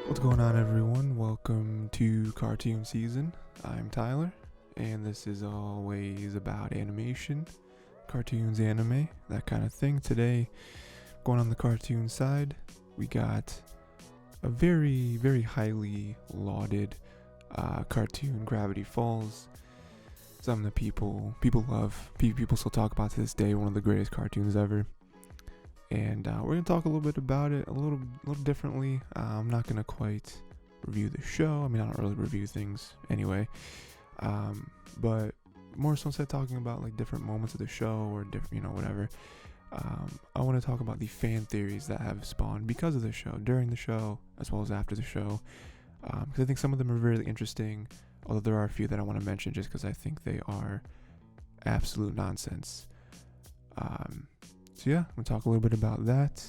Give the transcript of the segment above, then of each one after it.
What's going on, everyone? Welcome to Cartoon Season. I'm Tyler, and this is always about animation, cartoons, anime, that kind of thing. Today, going on the cartoon side, we got a very, very highly lauded cartoon, Gravity Falls. Something that people love, people still talk about to this day. One of the greatest cartoons ever. And we're gonna talk a little bit about it a little differently. I'm not gonna quite review the show. I mean, I don't really review things anyway. But more so instead of talking about like different moments of the show or different, whatever. I want to talk about the fan theories that have spawned because of the show, during the show, as well as after the show. Because I think some of them are really interesting. Although there are a few that I want to mention just because I think they are absolute nonsense. So yeah, I'm going to talk a little bit about that.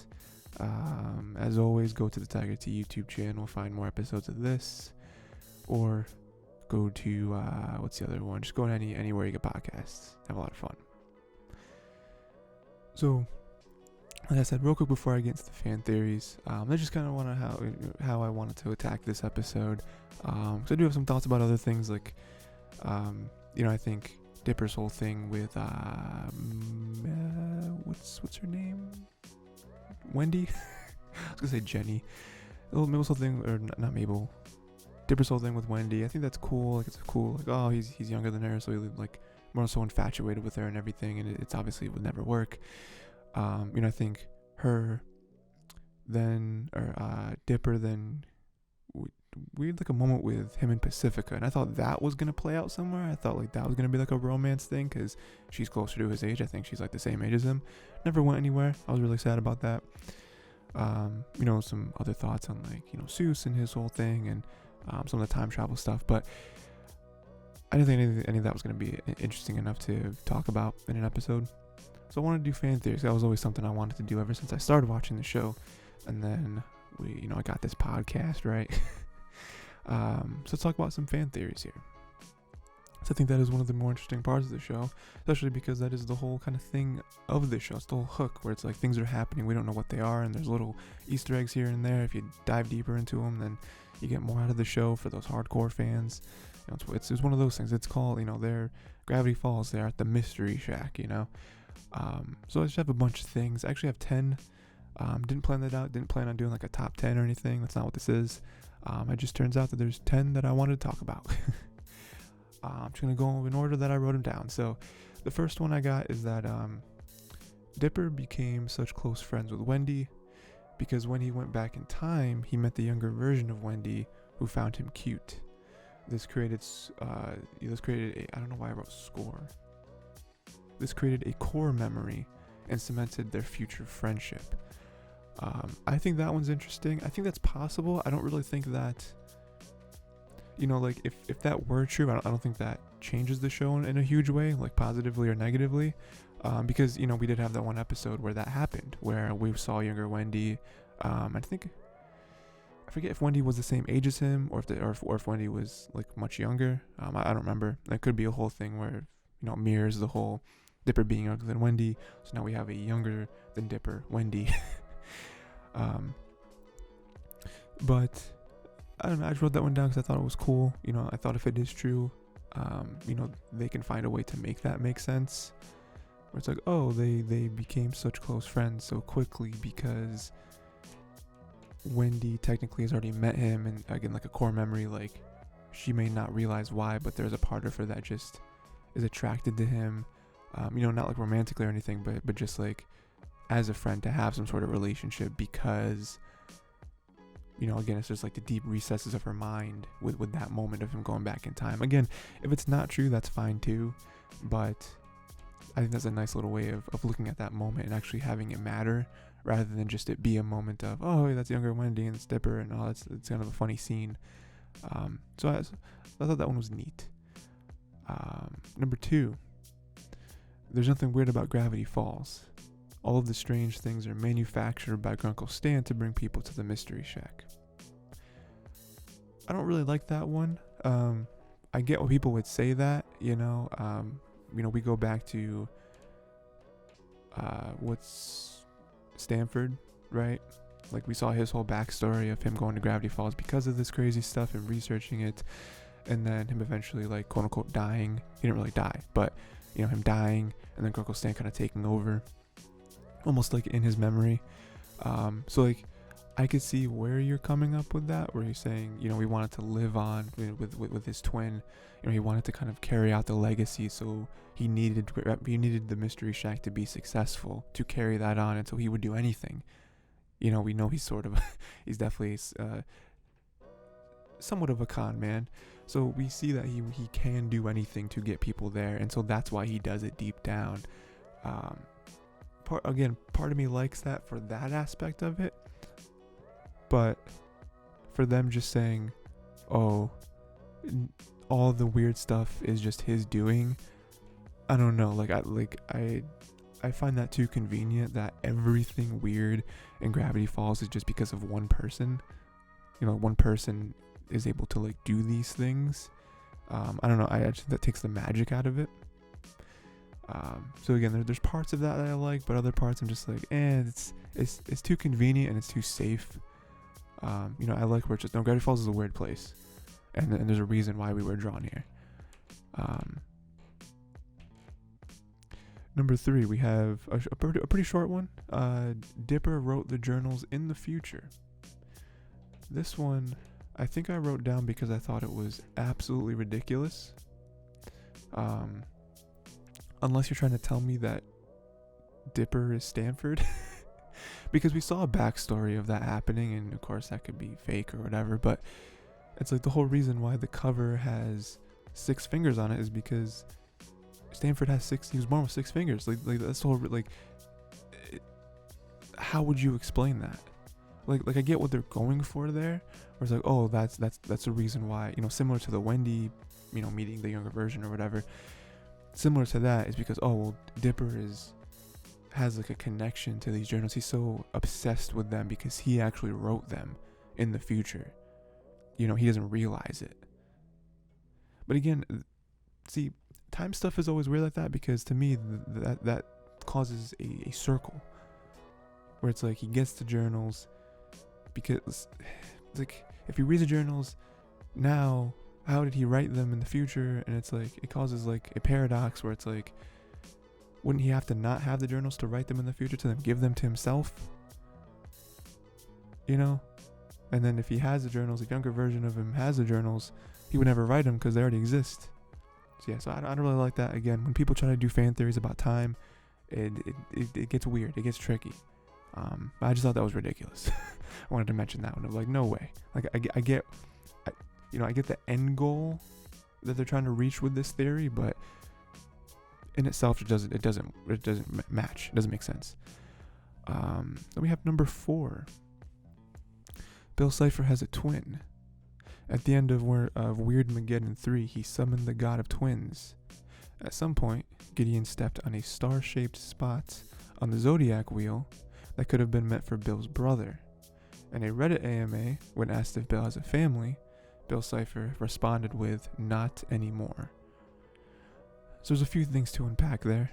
As always, go to the Tiger T YouTube channel, find more episodes of this. Or go to, what's the other one? Just go to anywhere you get podcasts. Have a lot of fun. So, like I said, real quick before I get into the fan theories, I just kind of want to how I wanted to attack this episode. So I do have some thoughts about other things, like, I think Dipper's whole thing with what's her name? Wendy? I was gonna say Jenny. Mabel's whole thing, or not Mabel. Dipper's whole thing with Wendy. I think that's cool. Like, it's cool. Like, oh, he's younger than her, so he's like more so infatuated with her and everything, and it's obviously it would never work. I think her, then or Dipper, then we had like a moment with him and Pacifica, and I thought that was gonna play out somewhere. I thought like that was gonna be like a romance thing because she's closer to his age. I think she's like the same age as him. Never went anywhere. I was really sad about that. Some other thoughts on like Seuss and his whole thing and some of the time travel stuff, but I didn't think any of that was gonna be interesting enough to talk about in an episode. So I wanted to do fan theories. That was always something I wanted to do ever since I started watching the show, and then I got this podcast, right? So let's talk about some fan theories here. So I think that is one of the more interesting parts of the show, especially because that is the whole kind of thing of the show. It's the whole hook where it's like things are happening, we don't know what they are, and there's little Easter eggs here and there. If you dive deeper into them, then you get more out of the show for those hardcore fans. It's one of those things. It's called, they're Gravity Falls. They're at the Mystery Shack, So I just have a bunch of things. I actually have 10. Didn't plan that out. Didn't plan on doing like a top 10 or anything. That's not what this is. It just turns out that there's 10 that I wanted to talk about. I'm just going to go in order that I wrote them down. So the first one I got is that Dipper became such close friends with Wendy because when he went back in time, he met the younger version of Wendy who found him cute. This created I don't know why I wrote score. This created a core memory and cemented their future friendship. I think that one's interesting. I think that's possible. I don't really think that, if that were true, I don't think that changes the show in a huge way, like positively or negatively. Because, we did have that one episode where that happened, where we saw younger Wendy. I forget if Wendy was the same age as him or if Wendy was like much younger. I don't remember. That could be a whole thing where, mirrors the whole Dipper being younger than Wendy. So now we have a younger than Dipper Wendy. But I don't know, I just wrote that one down because I thought it was cool. I thought if it is true, they can find a way to make that make sense. Where it's like, oh, they became such close friends so quickly because Wendy technically has already met him, and again, like a core memory, like she may not realize why, but there's a part of her that just is attracted to him. Not like romantically or anything, but just like as a friend to have some sort of relationship because, again, it's just like the deep recesses of her mind with that moment of him going back in time. Again, if it's not true, that's fine too, but I think that's a nice little way of looking at that moment and actually having it matter rather than just it be a moment of, oh, that's younger Wendy and it's Dipper and it's kind of a funny scene. So I thought that one was neat. Number 2, there's nothing weird about Gravity Falls. All of the strange things are manufactured by Grunkle Stan to bring people to the Mystery Shack. I don't really like that one. I get why people would say that, we go back to what's Stanford, right? Like, we saw his whole backstory of him going to Gravity Falls because of this crazy stuff and researching it, and then him eventually, like, quote unquote dying. He didn't really die, but him dying, and then Uncle Stan kind of taking over, almost like in his memory. So like, I could see where you're coming up with that, where you're saying, we wanted to live on with his twin. He wanted to kind of carry out the legacy, so he needed the Mystery Shack to be successful to carry that on, and so he would do anything. We know he's sort of, he's definitely somewhat of a con man. So we see that he can do anything to get people there, and so that's why he does it deep down. Part of me likes that for that aspect of it, but for them just saying, oh, all the weird stuff is just his doing, I don't know. I find that too convenient, that everything weird in Gravity Falls is just because of one person. One person is able to like do these things. I don't know. I just think that takes the magic out of it. So again, there's parts of that I like, but other parts I'm just like, it's too convenient and it's too safe. I like where it's just, no, Gravity Falls is a weird place, and there's a reason why we were drawn here. Number 3, we have a pretty short one. Dipper wrote the journals in the future. This one, I think I wrote down because I thought it was absolutely ridiculous. Unless you're trying to tell me that Dipper is Stanford. Because we saw a backstory of that happening, and of course that could be fake or whatever, but it's like the whole reason why the cover has 6 fingers on it is because Stanford has 6, he was born with 6 fingers. Like that's the whole, how would you explain that? Like I get what they're going for there, where it's like, oh, that's the reason why, similar to the Wendy, meeting the younger version or whatever. Similar to that is because, oh, well, Dipper has like a connection to these journals. He's so obsessed with them because he actually wrote them in the future. He doesn't realize it. But again, see, time stuff is always weird like that, because to me that causes a circle where it's like he gets the journals because, like, if he reads the journals now, how did he write them in the future? And it's like, it causes like a paradox where it's like, wouldn't he have to not have the journals to write them in the future, to then give them to himself? And then if he has the journals, a younger version of him has the journals, he would never write them because they already exist. So yeah, so I don't really like that. Again, when people try to do fan theories about time, it gets weird, it gets tricky. I just thought that was ridiculous. I wanted to mention that one. I'm like, no way. Like I get the end goal that they're trying to reach with this theory, but in itself, it doesn't match. It doesn't make sense. Then we have number 4. Bill Cipher has a twin. At the end of Weirdmageddon 3, he summoned the god of twins. At some point, Gideon stepped on a star-shaped spot on the zodiac wheel that could have been meant for Bill's brother. In a Reddit AMA, when asked if Bill has a family, Bill Cipher responded with, "Not anymore." So there's a few things to unpack there.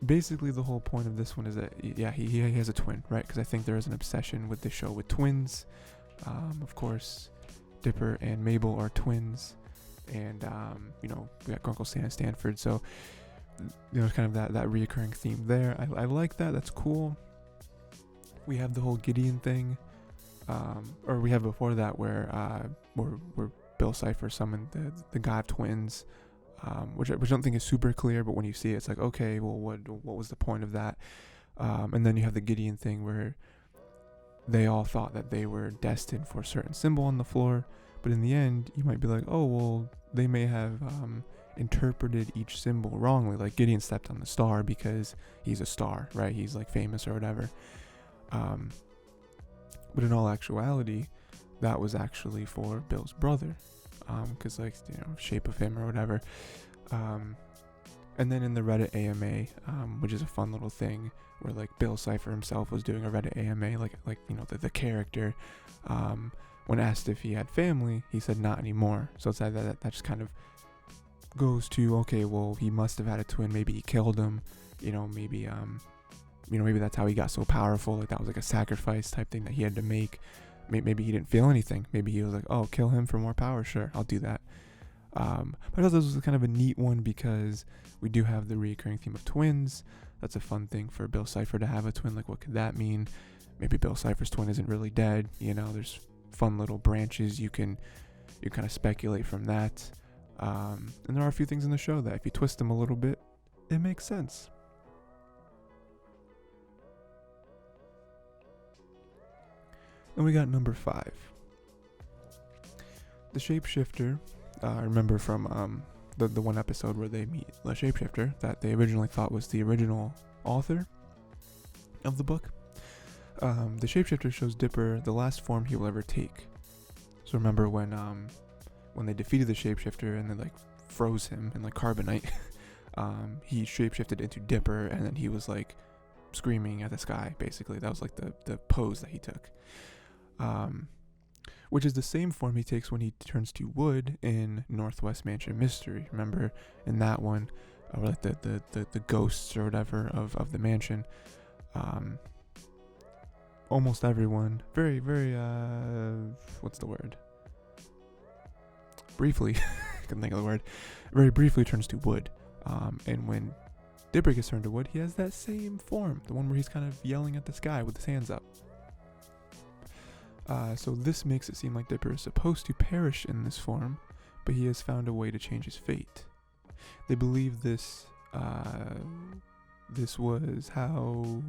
Basically, the whole point of this one is that, yeah, he has a twin, right? Because I think there is an obsession with the show with twins. Of course, Dipper and Mabel are twins, and we got Uncle Stan and Stanford. So kind of that reoccurring theme there. I like that. That's cool. We have the whole Gideon thing, or we have before that where Bill Cipher summoned the god of twins, which I don't think is super clear, but when you see it, it's like, okay, well, what was the point of that? And then you have the Gideon thing where they all thought that they were destined for a certain symbol on the floor, but in the end, you might be like, oh, well, they may have interpreted each symbol wrongly. Like Gideon stepped on the star because he's a star, right? He's like famous or whatever. But in all actuality, that was actually for Bill's brother, because shape of him or whatever. And then in the Reddit AMA, which is a fun little thing where like Bill Cipher himself was doing a Reddit AMA, the character, when asked if he had family, he said not anymore. So it's that just kind of goes to, okay, well, he must have had a twin. Maybe he killed him, maybe maybe that's how he got so powerful. Like that was like a sacrifice type thing that he had to make. Maybe he didn't feel anything. Maybe he was like, oh, kill him for more power. Sure, I'll do that. But I thought this was kind of a neat one because we do have the recurring theme of twins. That's a fun thing for Bill Cipher to have a twin. Like, what could that mean? Maybe Bill Cipher's twin isn't really dead. There's fun little branches you kind of speculate from that. And there are a few things in the show that if you twist them a little bit, it makes sense. Then we got number 5. The shapeshifter. I remember from the one episode where they meet the shapeshifter that they originally thought was the original author of the book. The shapeshifter shows Dipper the last form he will ever take. So remember when they defeated the shapeshifter and they like froze him in like carbonite, he shapeshifted into Dipper, and then he was like screaming at the sky. Basically, that was like the pose that he took. Which is the same form he takes when he turns to wood in Northwest Mansion Mystery. Remember in that one, or like the ghosts or whatever of the mansion. Almost everyone, very, very, what's the word? Briefly, I couldn't think of the word. Very briefly turns to wood. And when Dipper gets turned to wood, he has that same form, the one where he's kind of yelling at the sky with his hands up. So this makes it seem like Dipper is supposed to perish in this form, but he has found a way to change his fate. They believe this was how...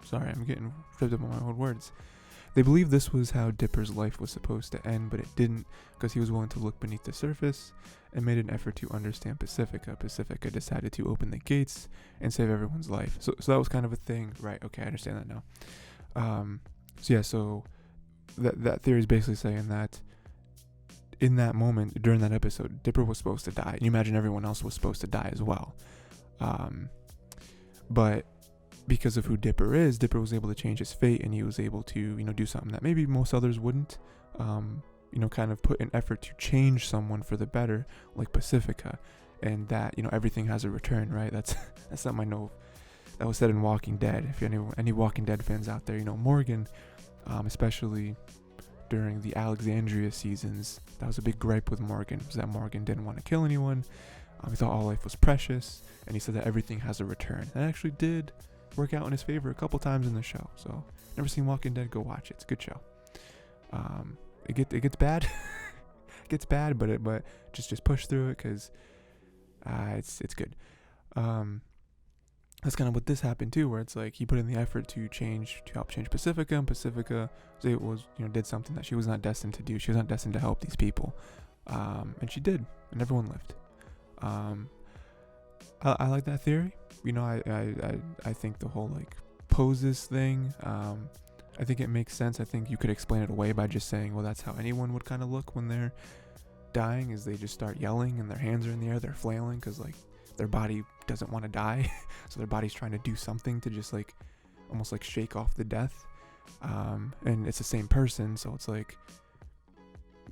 Sorry, I'm getting tripped up on my own words. They believe this was how Dipper's life was supposed to end, but it didn't, because he was willing to look beneath the surface and made an effort to understand Pacifica. Pacifica decided to open the gates and save everyone's life. So that was kind of a thing. Right, okay, I understand that now. So that theory is basically saying that in that moment, during that episode, Dipper was supposed to die. And you imagine everyone else was supposed to die as well. But because of who Dipper is, Dipper was able to change his fate, and he was able to, do something that maybe most others wouldn't. Kind of put an effort to change someone for the better, like Pacifica, and that, everything has a return, right? That's something I know that was said in Walking Dead. If any Walking Dead fans out there, Morgan, especially during the Alexandria seasons, that was a big gripe with Morgan, was that Morgan didn't want to kill anyone. He thought all life was precious, and he said that everything has a return. That actually did work out in his favor a couple times in the show. So, never seen Walking Dead, go watch it. It's a good show. It gets bad. It gets bad, but just push through it, because it's good. That's kind of what this happened too, where it's like he put in the effort to help change Pacifica, and Pacifica did something that she was not destined to do. She was not destined to help these people, and she did, and everyone lived. I like that theory. I think the whole like poses thing, I think it makes sense. I think you could explain it away by just saying, well, that's how anyone would kind of look when they're dying, is they just start yelling and their hands are in the air, they're flailing because like their body doesn't want to die. So their body's trying to do something to just like almost like shake off the death. And it's the same person, so it's like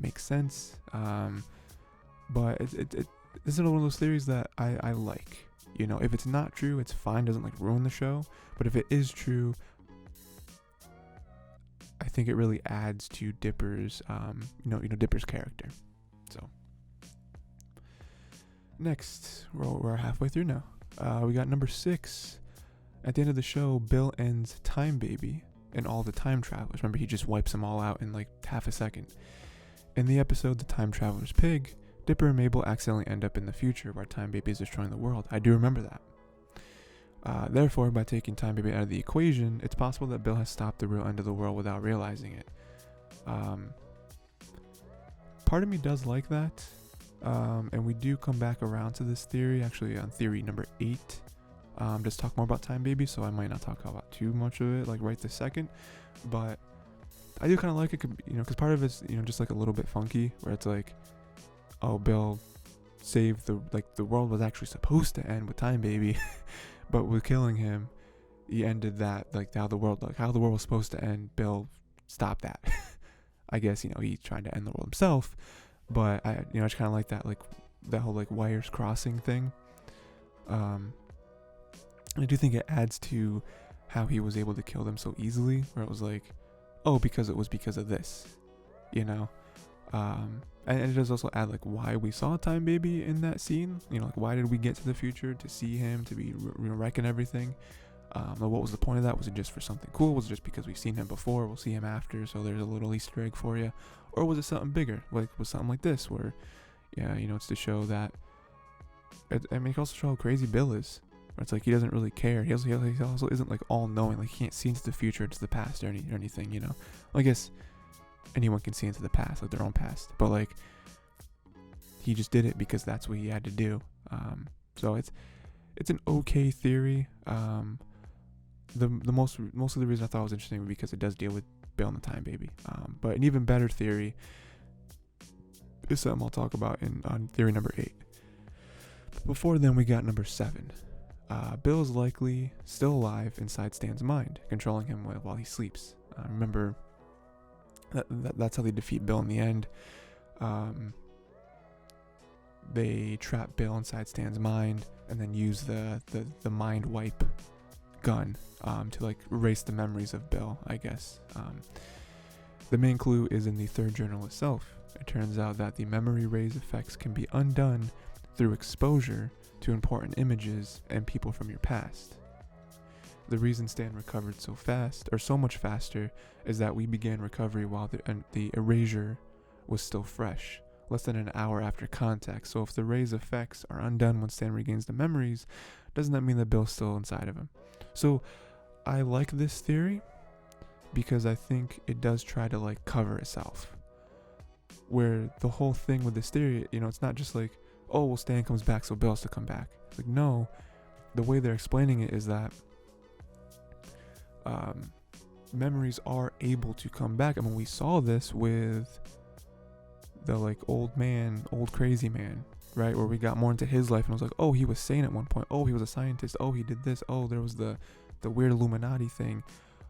makes sense. But it this is one of those theories that I like. If it's not true, it's fine, doesn't like ruin the show. But if it is true, I think it really adds to Dipper's Dipper's character. So next, we're halfway through now. We got number 6. At the end of the show, Bill ends Time Baby and all the time travelers. Remember, he just wipes them all out in like half a second. In the episode The Time Traveler's Pig, Dipper and Mabel accidentally end up in the future where Time Baby is destroying the world. I do remember that. Therefore, by taking Time Baby out of the equation, it's possible that Bill has stopped the real end of the world without realizing it. Part of me does like that. And we do come back around to this theory, actually on theory number 8. Just talk more about Time Baby, so I might not talk about too much of it, like right this second. But I do kind of like it, because part of it's, just like a little bit funky, where it's like, oh, Bill saved the world was actually supposed to end with Time Baby, but with killing him, he ended that, like how the world was supposed to end. Bill stopped that. I guess he tried to end the world himself, but I just kind of like that, like that whole like wires crossing thing. And I do think it adds to how he was able to kill them so easily, where it was like, oh, because it was because of this, you know. And it does also add like why we saw Time Baby in that scene. You know, like why did we get to the future to see him, to be wrecking everything? Like what was the point of that? Was it just for something cool? Was it just because we've seen him before, we'll see him after, so there's a little Easter egg for you? Or was it something bigger? Like was something like this where, yeah, you know, it's to show that. I mean, it can also show how crazy Bill is. Where it's like he doesn't really care. He also isn't like all knowing. Like he can't see into the future, into the past, or anything. You know, well, I guess anyone can see into the past, like their own past. But like he just did it because that's what he had to do. So it's an okay theory. The most of the reason I thought it was interesting was because it does deal with Bill and the Time Baby. But an even better theory is something I'll talk about on theory number 8. But before then, we got number 7. Bill is likely still alive inside Stan's mind, controlling him while he sleeps. Remember, that's how they defeat Bill in the end. They trap Bill inside Stan's mind and then use the mind wipe gun to like erase the memories of Bill, I guess. The main clue is in the third journal itself. It turns out that the memory raise effects can be undone through exposure to important images and people from your past. The reason Stan recovered so fast, or so much faster, is that we began recovery while the erasure was still fresh, less than an hour after contact. So if the raise effects are undone when Stan regains the memories, doesn't that mean that Bill's still inside of him? So I like this theory because I think it does try to like cover itself. Where the whole thing with this theory, you know, it's not just like, oh, well, Stan comes back, so Bill has to come back. It's like, no, the way they're explaining it is that memories are able to come back. I mean, we saw this with the like old crazy man, right? Where we got more into his life and it was like, oh, he was sane at one point. Oh, he was a scientist. Oh, he did this. Oh, there was the weird Illuminati thing.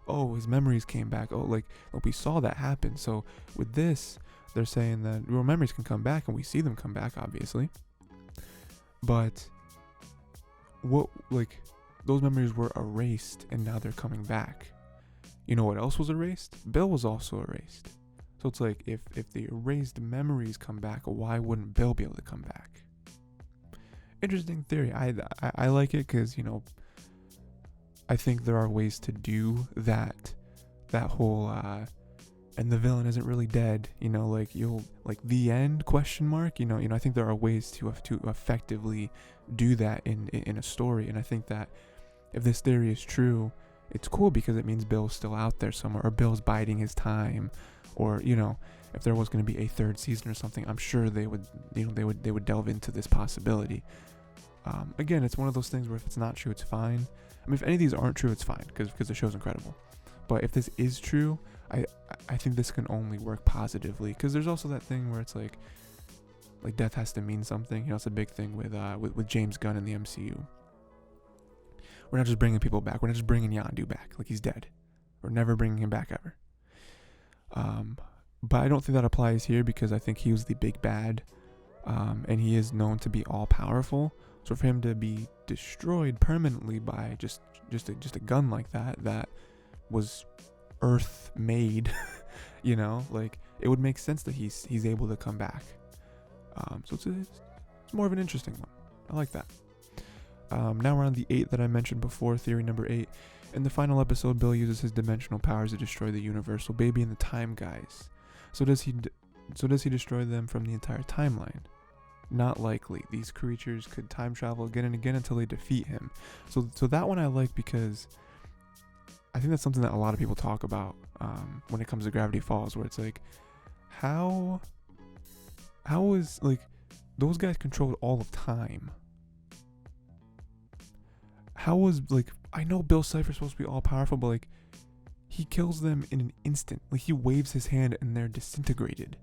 Oh, his memories came back. Oh, like we saw that happen. So with this, they're saying that your memories can come back, and we see them come back, obviously. But what, like, those memories were erased, and now they're coming back. You know what else was erased? Bill was also erased. So it's like, if the erased memories come back, why wouldn't Bill be able to come back? Interesting theory. I like it because, you know, I think there are ways to do that whole and the villain isn't really dead, you know, like you'll like the end ? You know, I think there are ways to effectively do that in a story, and I think that if this theory is true, it's cool because it means Bill's still out there somewhere, or Bill's biding his time, or, you know, if there was going to be a third season or something, I'm sure they would, you know, they would delve into this possibility. Again, it's one of those things where if it's not true, it's fine. I mean, if any of these aren't true, it's fine because the show's incredible. But if this is true, I think this can only work positively, because there's also that thing where it's like death has to mean something. You know, it's a big thing with James Gunn in the MCU. We're not just bringing people back. We're not just bringing Yondu back like he's dead. We're never bringing him back ever. But I don't think that applies here because I think he was the big bad, and he is known to be all powerful. So for him to be destroyed permanently by just a gun like that was Earth made, you know, like it would make sense that he's able to come back. So it's more of an interesting one. I like that. Now we're on the 8 that I mentioned before, theory number 8. In the final episode, Bill uses his dimensional powers to destroy the Universal Baby and the Time Guys. So does he destroy them from the entire timeline? Not likely. These creatures could time travel again and again until they defeat him. So that one I like because I think that's something that a lot of people talk about when it comes to Gravity Falls, where it's like, how is, like, those guys controlled all of time. How was, like, I know Bill Cipher's supposed to be all powerful, but like, he kills them in an instant. Like, he waves his hand and they're disintegrated.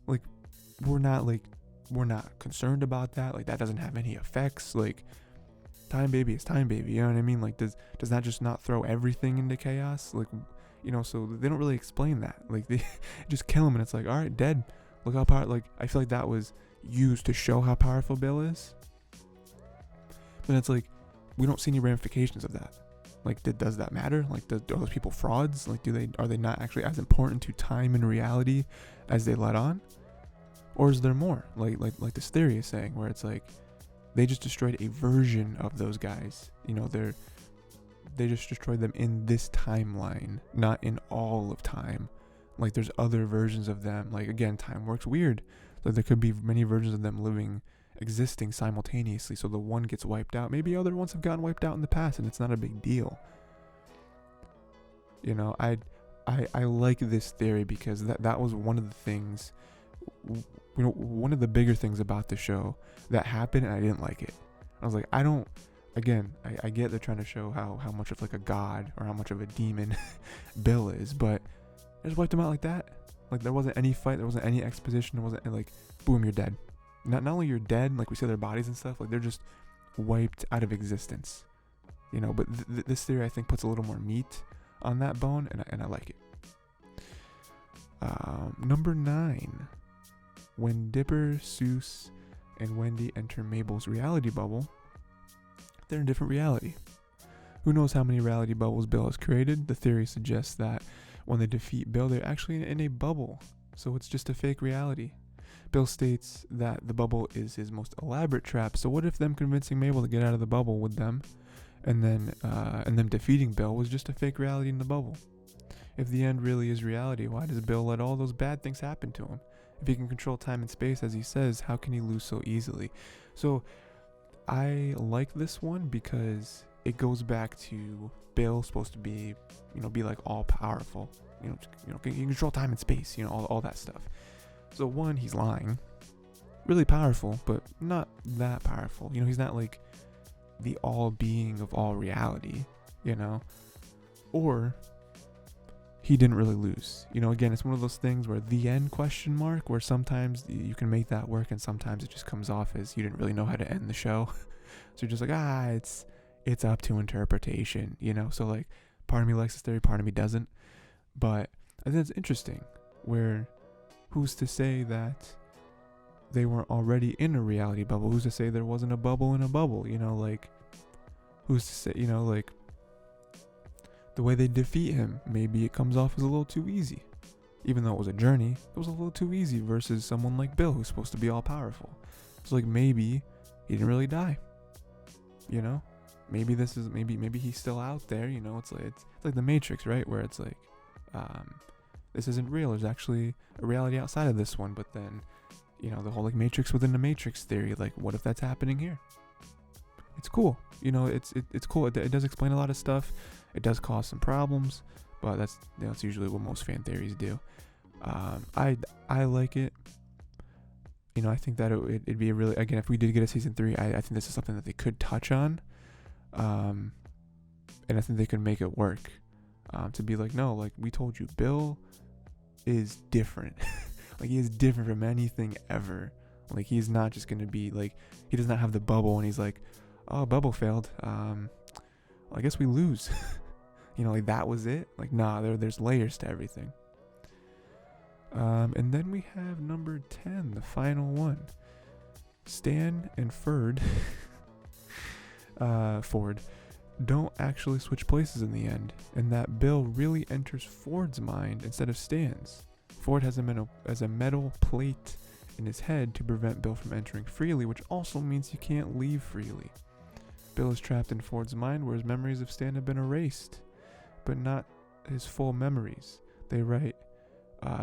Like, we're not concerned about that. Like, that doesn't have any effects. Like, Time Baby is Time Baby, you know what I mean? Like, does that just not throw everything into chaos? Like, you know, so they don't really explain that. Like, they just kill him and it's like, all right, dead. Look how powerful. Like, I feel like that was used to show how powerful Bill is. But it's like, we don't see any ramifications of that. Like, does that matter? Like, are those people frauds? Like, are they not actually as important to time and reality as they let on? Or is there more? Like this theory is saying, where it's like they just destroyed a version of those guys. They just destroyed them in this timeline, not in all of time. Like, there's other versions of them. Like, again, time works weird. So there could be many versions of them existing simultaneously. So the one gets wiped out. Maybe other ones have gotten wiped out in the past, and it's not a big deal. I like this theory because that was one of the things, one of the bigger things about the show that happened, and I didn't like it. I was like, I get they're trying to show how much of like a god or how much of a demon Bill is, but they just wiped him out like that. Like, there wasn't any fight, there wasn't any exposition, there wasn't like, boom, you're dead. Not only you're dead, like we see their bodies and stuff, like they're just wiped out of existence. But this theory I think puts a little more meat on that bone, and I like it. Number 9. When Dipper, Seuss, and Wendy enter Mabel's reality bubble, they're in a different reality. Who knows how many reality bubbles Bill has created? The theory suggests that when they defeat Bill, they're actually in a bubble, so it's just a fake reality. Bill states that the bubble is his most elaborate trap, so what if them convincing Mabel to get out of the bubble with them, and them defeating Bill was just a fake reality in the bubble? If the end really is reality, why does Bill let all those bad things happen to him? If he can control time and space as he says, how can he lose so easily? So I like this one because it goes back to Bill supposed to be, be like all powerful, can control time and space, all that stuff. So one, he's lying, really powerful, but not that powerful. He's not like the all being of all reality, or he didn't really lose. Again, it's one of those things where the end ? Where sometimes you can make that work and sometimes it just comes off as you didn't really know how to end the show. So you're just like, it's up to interpretation, So like, part of me likes this theory, part of me doesn't. But I think it's interesting where who's to say that they weren't already in a reality bubble? Who's to say there wasn't a bubble in a bubble? Like, who's to say, like, the way they defeat him, maybe it comes off as a little too easy. Even though it was a journey, it was a little too easy versus someone like Bill who's supposed to be all powerful. It's like, maybe he didn't really die. Maybe maybe he's still out there, it's like the Matrix, right? Where it's like, this isn't real. There's actually a reality outside of this one, but then, the whole like Matrix within the Matrix theory, like what if that's happening here? It's cool. It's cool. It does explain a lot of stuff. It does cause some problems, but that's usually what most fan theories do. I like it. I think that it'd be a really, again, if we did get a season 3, I think this is something that they could touch on. And I think they could make it work. To be like, no, like we told you, Bill is different. Like, he is different from anything ever. Like, he's not just going to be like, he does not have the bubble and he's like, oh, bubble failed. Well, I guess we lose. Like that was it. Like, nah, there's layers to everything. And then we have number 10, the final one. Stan and Ford don't actually switch places in the end, and that Bill really enters Ford's mind instead of Stan's. Ford has a metal plate in his head to prevent Bill from entering freely, which also means he can't leave freely. Bill is trapped in Ford's mind where his memories of Stan have been erased, but not his full memories. They write,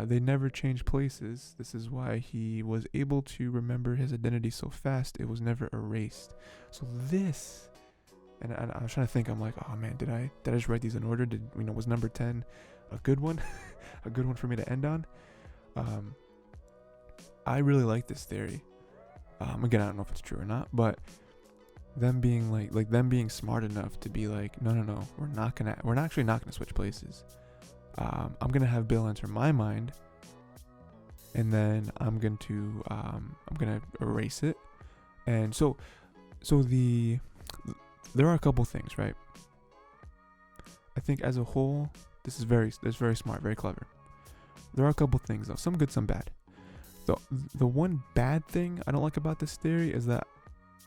they never change places. This is why he was able to remember his identity so fast. It was never erased. So this, and I was trying to think, I'm like, oh man, did I just write these in order? Was number 10 a good one? A good one for me to end on? I really like this theory. Again, I don't know if it's true or not, but them being like them being smart enough to be like, no, we're actually not gonna switch places. I'm gonna have Bill enter my mind, and then I'm gonna erase it. And so there are a couple things, right? I think as a whole, this is very smart, very clever. There are a couple things though, some good, some bad. The one bad thing I don't like about this theory is that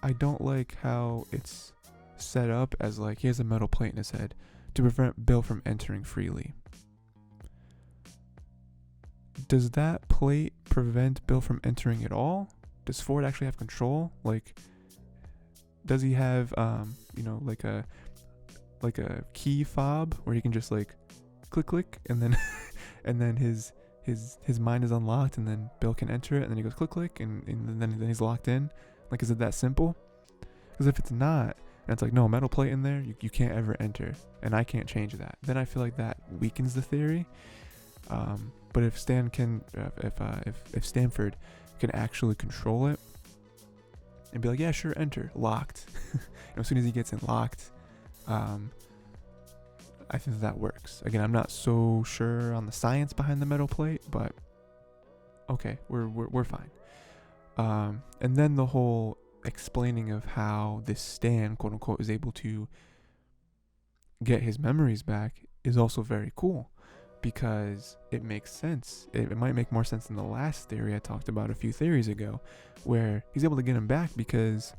I don't like how it's set up as like he has a metal plate in his head to prevent Bill from entering freely. Does that plate prevent Bill from entering at all? Does Ford actually have control? Like, does he have like a key fob where he can just like click and then and then his mind is unlocked and then Bill can enter it and then he goes click and then he's locked in? Like, is it that simple? Because if it's not, and it's like, no, metal plate in there, you can't ever enter, and I can't change that, then I feel like that weakens the theory. But if if Stanford can actually control it and be like, yeah, sure, enter, locked. As soon as he gets in locked, I think that works. Again, I'm not so sure on the science behind the metal plate, but okay, we're fine. And then the whole explaining of how this Stan, quote unquote, is able to get his memories back is also very cool, because it makes sense. It might make more sense than the last theory I talked about a few theories ago, where he's able to get him back because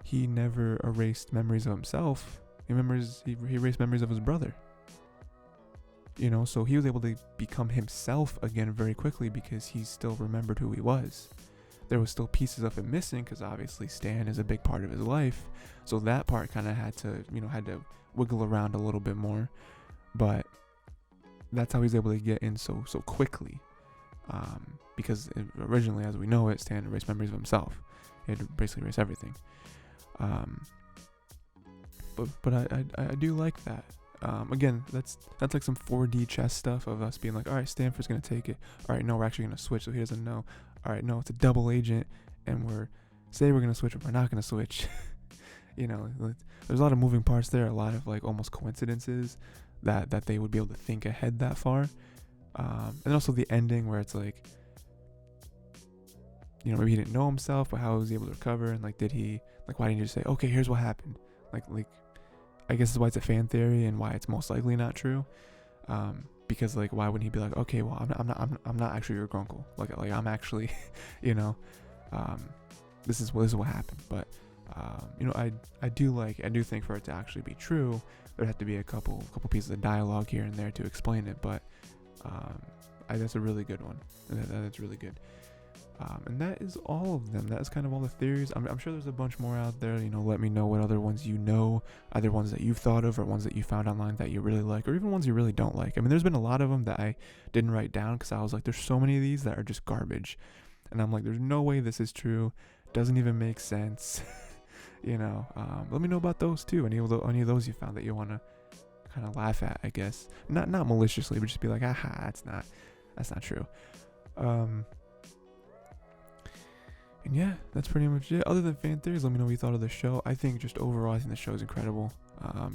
he never erased memories of himself. He erased memories of his brother. So he was able to become himself again very quickly because he still remembered who he was. There was still pieces of him missing because obviously Stan is a big part of his life. So that part kind of had to wiggle around a little bit more. But that's how he's able to get in so quickly. Because originally, as we know it, Stan erased memories of himself. He had to basically erase everything. But I do like that. Again, that's like some 4D chess stuff of us being like, all right, Stanford's going to take it. All right, no, we're actually going to switch, so he doesn't know. All right, no, it's a double agent, and we're going to switch, but we're not going to switch. There's a lot of moving parts there, a lot of like almost coincidences that they would be able to think ahead that far. And also the ending where it's like, maybe he didn't know himself, but how was he able to recover? And like, why didn't you just say, okay, here's what happened? Like, I guess that's why it's a fan theory and why it's most likely not true. Because like, why wouldn't he be like, okay, well, I'm not actually your uncle. Like I'm actually, this is what happened. But, I do think for it to actually be true, there'd have to be a couple pieces of dialogue here and there to explain it. But, that's a really good one. That's really good. And that is all of them. That is kind of all the theories. I'm sure there's a bunch more out there. Let me know what other ones either ones that you've thought of or ones that you found online that you really like, or even ones you really don't like. I mean, there's been a lot of them that I didn't write down because I was like, there's so many of these that are just garbage. And I'm like, there's no way this is true. Doesn't even make sense. Let me know about those too. Any of those you found that you want to kind of laugh at, I guess. Not maliciously, but just be like, aha, that's not true. And yeah, that's pretty much it. Other than fan theories, let me know what you thought of the show. I think just overall, I think the show is incredible. I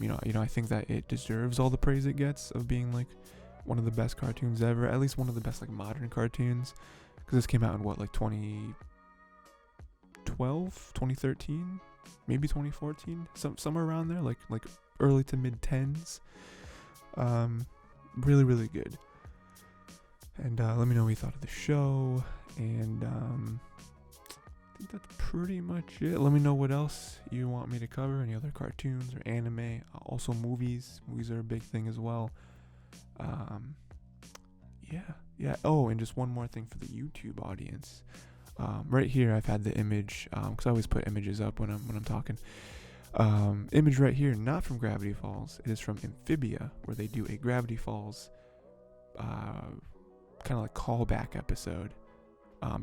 think that it deserves all the praise it gets of being like one of the best cartoons ever, at least one of the best like modern cartoons. Because this came out in what, like 2012, 2013, maybe 2014, somewhere around there, like early to mid 10s. Really, really good. And let me know what you thought of the show. And I think that's pretty much it. Let me know what else you want me to cover. Any other cartoons or anime. Also movies. Movies are a big thing as well. Yeah. Oh, and just one more thing for the YouTube audience. Right here, I've had the image, because I always put images up when I'm talking. Image right here, not from Gravity Falls. It is from Amphibia, where they do a Gravity Falls kind of like callback episode.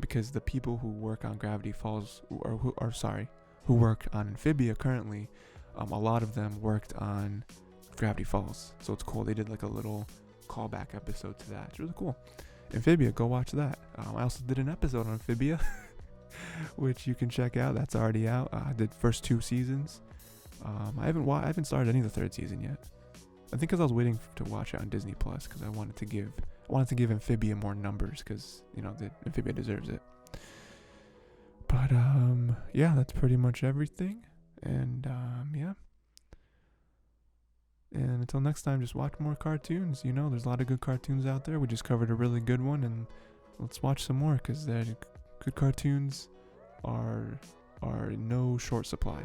Because the people who work on Gravity Falls, who work on Amphibia currently, a lot of them worked on Gravity Falls. So it's cool. They did like a little callback episode to that. It's really cool. Amphibia, go watch that. I also did an episode on Amphibia, which you can check out. That's already out. I did first 2 seasons. I haven't started any of the 3rd season yet. I think because I was waiting to watch it on Disney Plus because I wanted to give Amphibia more numbers because the Amphibia deserves it. But yeah, that's pretty much everything. And yeah. And until next time, just watch more cartoons. There's a lot of good cartoons out there. We just covered a really good one, and let's watch some more because good cartoons are in no short supply.